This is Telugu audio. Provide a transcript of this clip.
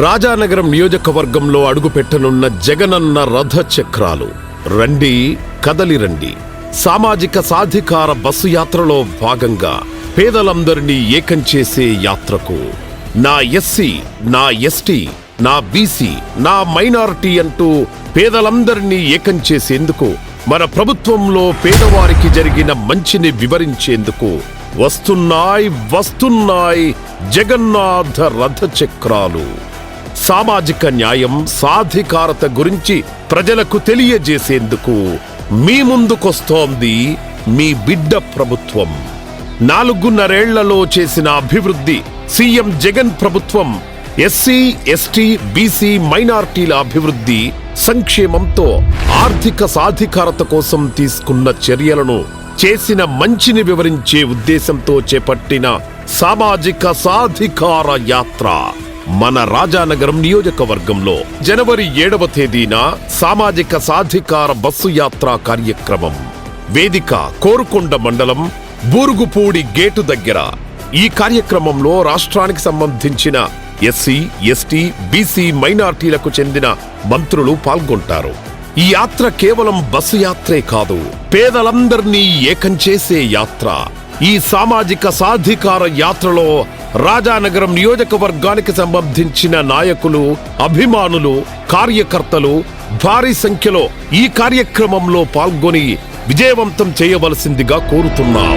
రాజానగరం నియోజకవర్గంలో అడుగుపెట్టనున్న జగనన్న రథ చక్రాలు. రండి, కదలిరండి. సామాజిక సాధికార బస్సు యాత్రలో భాగంగా పేదలందరినీ ఏకం చేసే యాత్రకు నా ఎస్సీ, నా ఎస్టీ, నా బీసీ, నా మైనారిటీ అంటూ పేదలందరినీ ఏకం చేసేందుకు, మన ప్రభుత్వంలో పేదవారికి జరిగిన మంచిని వివరించేందుకు వస్తున్నాయి జగన్నాథ రథ చక్రాలు. సామాజిక న్యాయం, సాధికారత గురించి ప్రజలకు తెలియజేసేందుకు మీ ముందుకొస్తోంది మీ బిడ్డ ప్రభుత్వం. 4.5 చేసిన అభివృద్ధి సీఎం జగన్ ప్రభుత్వం ఎస్సీ, ఎస్టీ, బీసీ, మైనారిటీల అభివృద్ధి సంక్షేమంతో ఆర్థిక సాధికారత కోసం తీసుకున్న చర్యలను, చేసిన మంచిని వివరించే ఉద్దేశంతో చేపట్టిన సామాజిక సాధికార యాత్ర మన రాజానగరం నియోజకవర్గంలో జనవరి 7వ తేదీన సామాజిక సాధికార బస్సు యాత్ర కార్యక్రమం. వేదిక కోరుకొండ మండలం బూరుగుపూడి గేటు దగ్గర. ఈ కార్యక్రమంలో రాష్ట్రానికి సంబంధించిన ఎస్సీ, ఎస్టీ, బీసీ, మైనారిటీలకు చెందిన మంత్రులు పాల్గొంటారు. ఈ యాత్ర కేవలం బస్సు యాత్రే కాదు, పేదలందరినీ ఏకం చేసే యాత్ర. ఈ సామాజిక సాధికార యాత్రలో రాజానగరం నియోజకవర్గానికి సంబంధించిన నాయకులు, అభిమానులు, కార్యకర్తలు భారీ సంఖ్యలో ఈ కార్యక్రమంలో పాల్గొని విజయవంతం చేయవలసిందిగా కోరుతున్నాం.